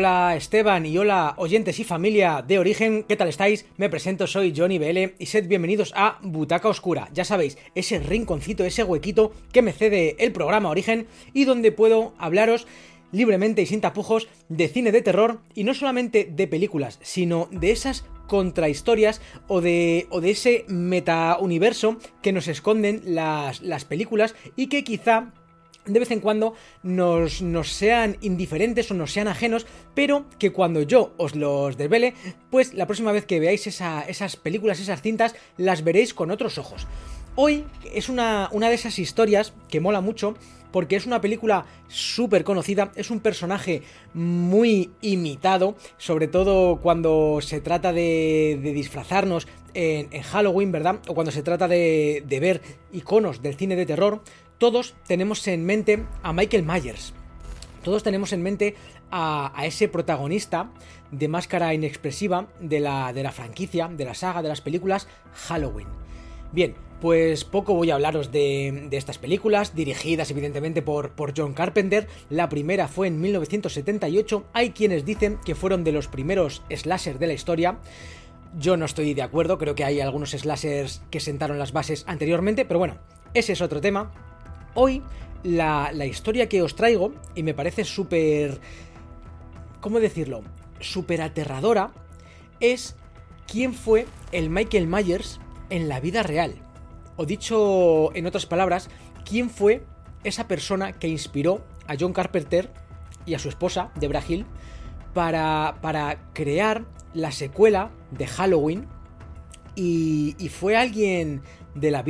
Hola Esteban y hola oyentes y familia de Origen, ¿qué tal estáis? Me presento, soy Johnny BL y sed bienvenidos a Butaca Oscura. Ya sabéis, ese rinconcito, ese huequito que me cede el programa Origen y donde puedo hablaros libremente y sin tapujos de cine de terror, y no solamente de películas, sino de esas contrahistorias o de ese metauniverso que nos esconden las películas y que quizá de vez en cuando nos sean indiferentes o nos sean ajenos, pero que cuando yo os los desvele, pues la próxima vez que veáis esas películas, esas cintas, las veréis con otros ojos. Hoy es una de esas historias que mola mucho porque es una película súper conocida, es un personaje muy imitado, sobre todo cuando se trata de disfrazarnos en Halloween, ¿verdad? O cuando se trata de ver iconos del cine de terror. Todos tenemos en mente a Michael Myers. Todos tenemos en mente a ese protagonista de máscara inexpresiva de la franquicia, de la saga, de las películas Halloween. Bien, pues poco voy a hablaros de estas películas, dirigidas evidentemente por John Carpenter. La primera fue en 1978. Hay quienes dicen que fueron de los primeros slashers de la historia. Yo no estoy de acuerdo, creo que hay algunos slashers que sentaron las bases anteriormente, pero bueno, ese es otro tema. Hoy la historia que os traigo, y me parece súper... ¿cómo decirlo? Súper aterradora, es quién fue el Michael Myers en la vida real. O dicho en otras palabras, quién fue esa persona que inspiró a John Carpenter y a su esposa, Debra Hill, para crear la secuela de Halloween. Y fue alguien de la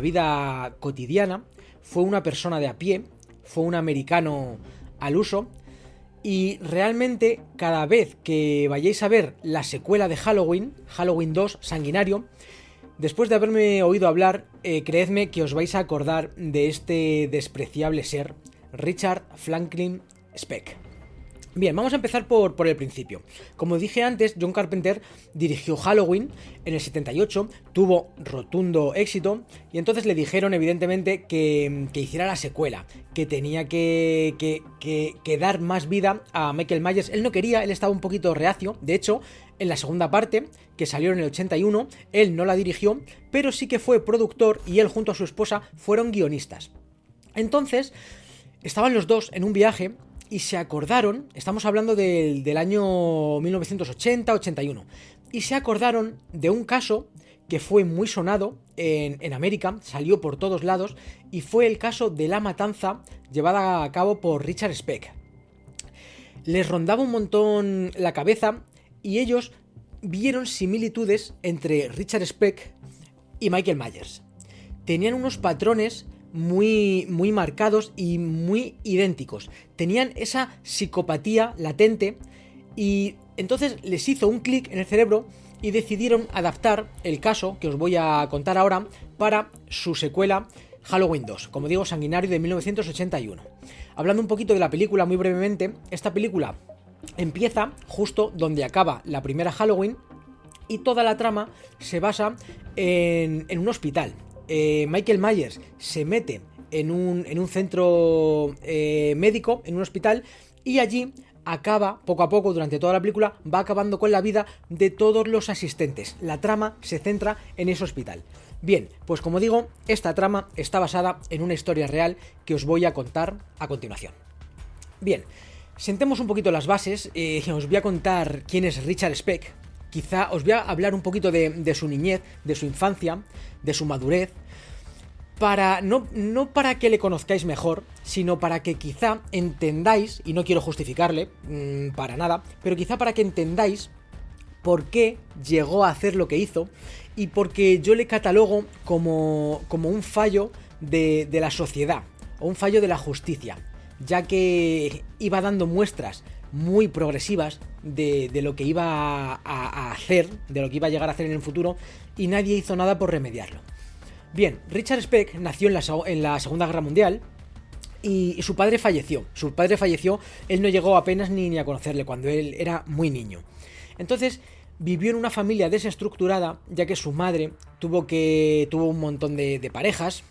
vida cotidiana, fue una persona de a pie, fue un americano al uso, y realmente cada vez que vayáis a ver la secuela de Halloween 2, Sanguinario, después de haberme oído hablar, creedme que os vais a acordar de este despreciable ser, Richard Franklin Speck. Bien, vamos a empezar por el principio. Como dije antes, John Carpenter dirigió Halloween en el 78, tuvo rotundo éxito, y entonces le dijeron evidentemente que hiciera la secuela, que tenía que dar más vida a Michael Myers. Él no quería, él estaba un poquito reacio. De hecho, en la segunda parte, que salió en el 81, él no la dirigió, pero sí que fue productor y él junto a su esposa fueron guionistas. Entonces, estaban los dos en un viaje y se acordaron, estamos hablando del año 1980-81, y se acordaron de un caso que fue muy sonado en América, salió por todos lados, y fue el caso de la matanza llevada a cabo por Richard Speck. Les rondaba un montón la cabeza y ellos vieron similitudes entre Richard Speck y Michael Myers. Tenían unos patrones muy marcados y muy idénticos. Tenían esa psicopatía latente y entonces les hizo un clic en el cerebro y decidieron adaptar el caso que os voy a contar ahora para su secuela Halloween 2, como digo, Sanguinario, de 1981. Hablando un poquito de la película muy brevemente, esta película empieza justo donde acaba la primera Halloween y toda la trama se basa en un hospital. Michael Myers se mete en un centro médico, en un hospital, y allí acaba, poco a poco, durante toda la película, va acabando con la vida de todos los asistentes. La trama se centra en ese hospital. Bien, pues como digo, esta trama está basada en una historia real que os voy a contar a continuación. Bien, sentemos un poquito las bases, os voy a contar quién es Richard Speck. Quizá os voy a hablar un poquito de su niñez, de su infancia, de su madurez, no para que le conozcáis mejor, sino para que quizá entendáis, y no quiero justificarle para nada, pero quizá para que entendáis por qué llegó a hacer lo que hizo, y porque yo le catalogo como un fallo de la sociedad, o un fallo de la justicia, ya que iba dando muestras muy progresivas de lo que iba a hacer, de lo que iba a llegar a hacer en el futuro, y nadie hizo nada por remediarlo. Bien, Richard Speck nació en la Segunda Guerra Mundial y su padre falleció. Él no llegó apenas ni a conocerle cuando él era muy niño. Entonces vivió en una familia desestructurada, ya que su madre tuvo un montón de parejas,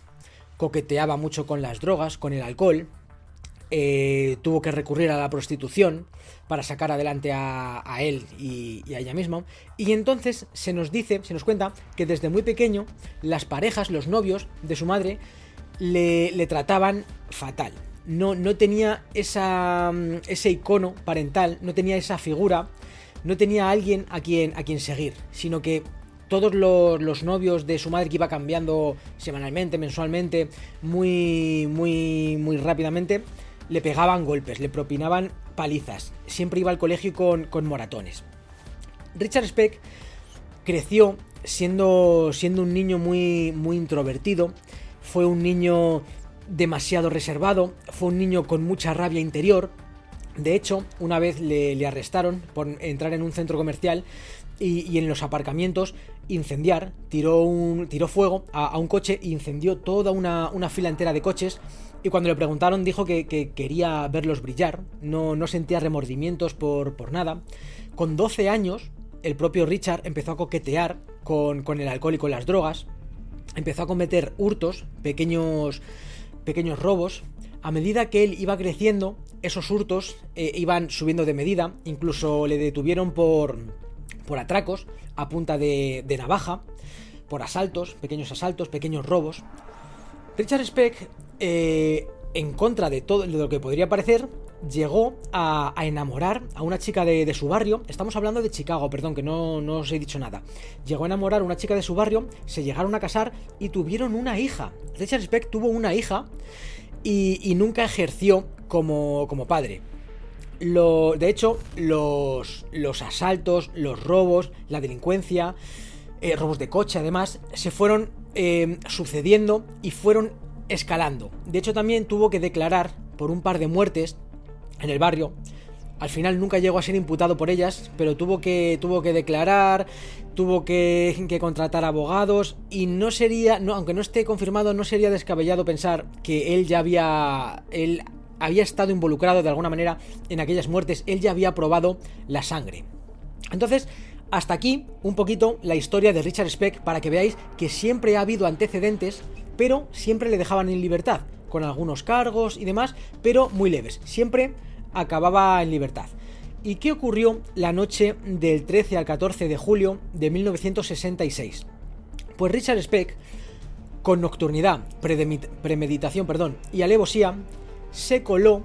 coqueteaba mucho con las drogas, con el alcohol, tuvo que recurrir a la prostitución para sacar adelante a él y a ella misma. Y entonces se nos cuenta que desde muy pequeño las parejas, los novios de su madre, le trataban fatal. No tenía ese icono parental, no tenía esa figura, no tenía alguien a quien seguir, sino que todos los novios de su madre, que iba cambiando semanalmente, mensualmente, muy rápidamente, le pegaban golpes, le propinaban palizas. Siempre iba al colegio con moratones. Richard Speck creció siendo un niño muy introvertido. Fue un niño demasiado reservado, fue un niño con mucha rabia interior. De hecho, una vez le arrestaron por entrar en un centro comercial y en los aparcamientos incendiar, tiró fuego a un coche e incendió toda una fila entera de coches. Y cuando le preguntaron dijo que quería verlos brillar, no sentía remordimientos por nada. Con 12 años, el propio Richard empezó a coquetear con el alcohol y con las drogas. Empezó a cometer hurtos, pequeños robos. A medida que él iba creciendo, esos hurtos iban subiendo de medida. Incluso le detuvieron por atracos a punta de navaja, por pequeños asaltos, pequeños robos. Richard Speck, en contra de todo lo que podría parecer, llegó a enamorar a una chica de su barrio. Estamos hablando de Chicago, perdón, que no os he dicho nada. Llegó a enamorar a una chica de su barrio, se llegaron a casar y tuvieron una hija. Richard Speck tuvo una hija y nunca ejerció como padre. De hecho, los asaltos, los robos, la delincuencia, robos de coche además, se fueron sucediendo y fueron escalando. De hecho, también tuvo que declarar por un par de muertes en el barrio. Al final nunca llegó a ser imputado por ellas, pero tuvo que declarar, tuvo que contratar abogados y aunque no esté confirmado, no sería descabellado pensar que él había estado involucrado de alguna manera en aquellas muertes. Él ya había probado la sangre. Entonces, hasta aquí un poquito la historia de Richard Speck, para que veáis que siempre ha habido antecedentes, pero siempre le dejaban en libertad, con algunos cargos y demás, pero muy leves. Siempre acababa en libertad. ¿Y qué ocurrió la noche del 13 al 14 de julio de 1966? Pues Richard Speck, con nocturnidad, premeditación y alevosía, se coló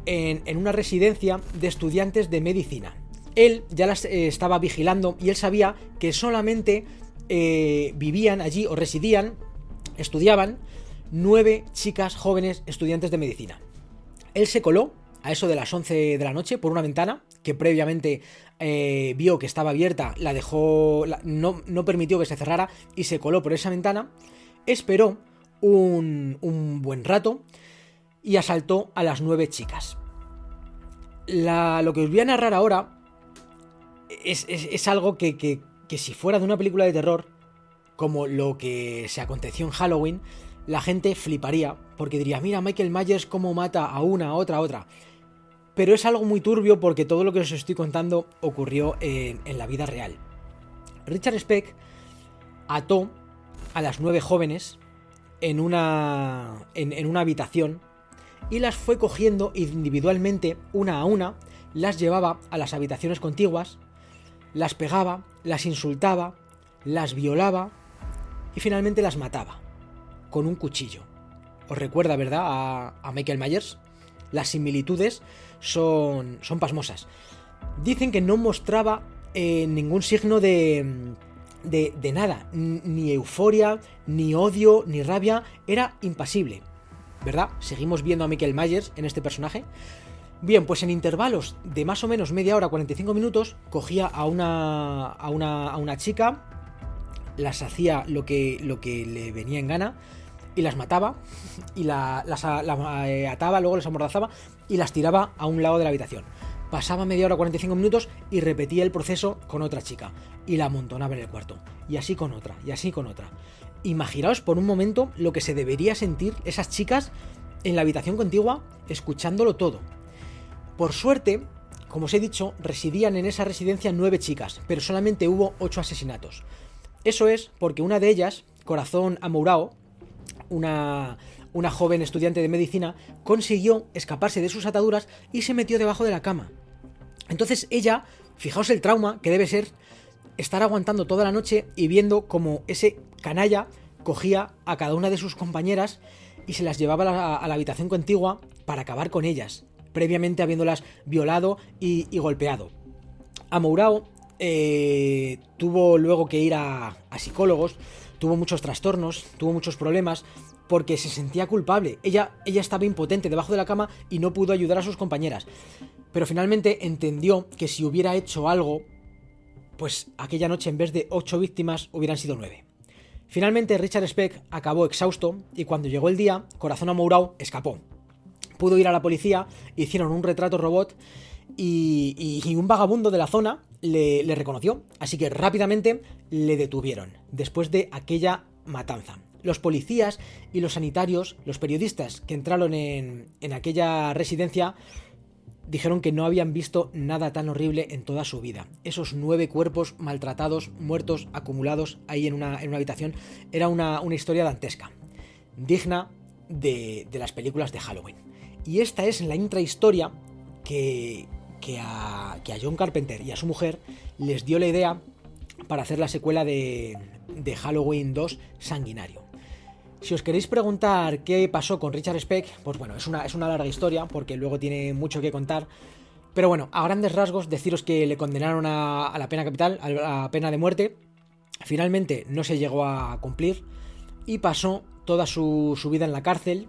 en una residencia de estudiantes de medicina. Él ya las estaba vigilando y él sabía que solamente vivían allí o residían, estudiaban 9 chicas jóvenes estudiantes de medicina. Él se coló a eso de las 11 de la noche por una ventana que previamente vio que estaba abierta, la dejó, no permitió que se cerrara y se coló por esa ventana. Esperó un buen rato y asaltó a las 9 chicas. Lo que os voy a narrar ahora es algo que si fuera de una película de terror, como lo que se aconteció en Halloween, la gente fliparía, porque diría, mira Michael Myers cómo mata a una, a otra. Pero es algo muy turbio porque todo lo que os estoy contando ocurrió en la vida real. Richard Speck ató a las 9 jóvenes en una habitación y las fue cogiendo individualmente, una a una, las llevaba a las habitaciones contiguas, las pegaba, las insultaba, las violaba y finalmente las mataba con un cuchillo. ¿Os recuerda, verdad, a Michael Myers? Las similitudes son pasmosas. Dicen que no mostraba ningún signo de nada, ni euforia, ni odio, ni rabia, era impasible, ¿verdad? Seguimos viendo a Michael Myers en este personaje. Bien, pues en intervalos de más o menos media hora, 45 minutos, cogía a una chica, las hacía lo que le venía en gana y las mataba y las ataba, luego las amordazaba y las tiraba a un lado de la habitación. Pasaba media hora, 45 minutos y repetía el proceso con otra chica y la amontonaba en el cuarto, y así con otra, y así con otra. Imaginaos por un momento lo que se debería sentir esas chicas en la habitación contigua escuchándolo todo. Por suerte, como os he dicho, residían en esa residencia 9 chicas, pero solamente hubo 8 asesinatos. Eso es porque una de ellas, Corazón Amourao, una joven estudiante de medicina, consiguió escaparse de sus ataduras y se metió debajo de la cama. Entonces ella, fijaos el trauma que debe ser estar aguantando toda la noche y viendo como ese canalla cogía a cada una de sus compañeras y se las llevaba a la habitación contigua para acabar con ellas, previamente habiéndolas violado y golpeado. Amourouw tuvo luego que ir a psicólogos, tuvo muchos trastornos, tuvo muchos problemas, porque se sentía culpable. Ella estaba impotente debajo de la cama y no pudo ayudar a sus compañeras. Pero finalmente entendió que si hubiera hecho algo, pues aquella noche en vez de 8 víctimas hubieran sido 9. Finalmente Richard Speck acabó exhausto y cuando llegó el día, Corazón Amourouw escapó. Pudo ir a la policía, hicieron un retrato robot y un vagabundo de la zona le reconoció. Así que rápidamente le detuvieron después de aquella matanza. Los policías y los sanitarios, los periodistas que entraron en aquella residencia, dijeron que no habían visto nada tan horrible en toda su vida. Esos 9 cuerpos maltratados, muertos, acumulados ahí en una habitación, era una historia dantesca, digna de las películas de Halloween. Y esta es la intrahistoria que a John Carpenter y a su mujer les dio la idea para hacer la secuela de Halloween 2 Sanguinario. Si os queréis preguntar qué pasó con Richard Speck, pues bueno, es una larga historia porque luego tiene mucho que contar. Pero bueno, a grandes rasgos deciros que le condenaron a la pena capital, a la pena de muerte. Finalmente no se llegó a cumplir y pasó toda su vida en la cárcel.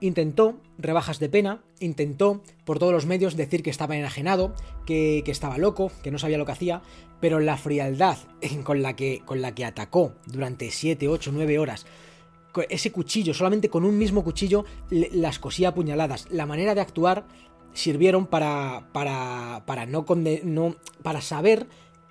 Intentó rebajas de pena, intentó por todos los medios decir que estaba enajenado, que estaba loco, que no sabía lo que hacía, pero la frialdad con la que atacó durante 7, 8, 9 horas, ese cuchillo, solamente con un mismo cuchillo las cosía a puñaladas, la manera de actuar sirvieron para saber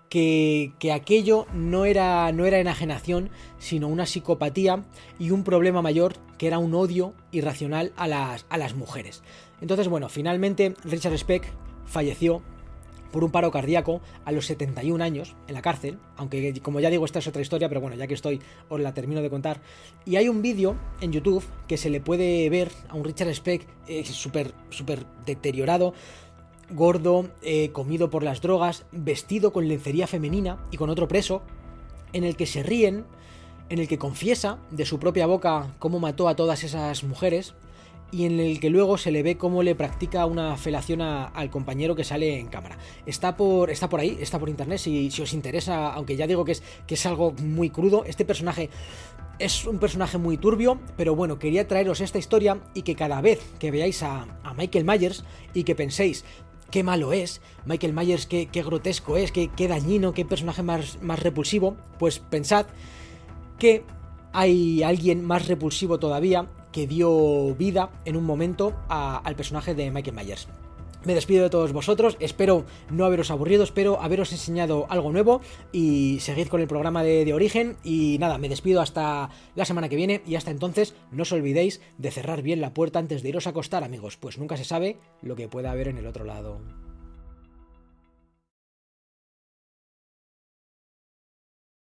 que aquello no era enajenación, sino una psicopatía y un problema mayor, que era un odio irracional a las mujeres. Entonces, bueno, finalmente Richard Speck falleció por un paro cardíaco a los 71 años en la cárcel, aunque como ya digo esta es otra historia, pero bueno, ya que estoy os la termino de contar. Y hay un vídeo en YouTube que se le puede ver a un Richard Speck súper deteriorado, gordo, comido por las drogas, vestido con lencería femenina y con otro preso, en el que se ríen, en el que confiesa de su propia boca cómo mató a todas esas mujeres y en el que luego se le ve cómo le practica una felación al compañero que sale en cámara. Está por ahí, está por internet, si os interesa, aunque ya digo que es algo muy crudo. Este personaje es un personaje muy turbio, pero bueno, quería traeros esta historia y que cada vez que veáis a Michael Myers y que penséis qué malo es, Michael Myers, qué grotesco es, qué dañino, qué personaje más repulsivo, pues pensad que hay alguien más repulsivo todavía que dio vida en un momento al personaje de Michael Myers. Me despido de todos vosotros, espero no haberos aburrido, espero haberos enseñado algo nuevo y seguid con el programa de Origen. Y nada, me despido hasta la semana que viene y hasta entonces no os olvidéis de cerrar bien la puerta antes de iros a acostar, amigos, pues nunca se sabe lo que pueda haber en el otro lado.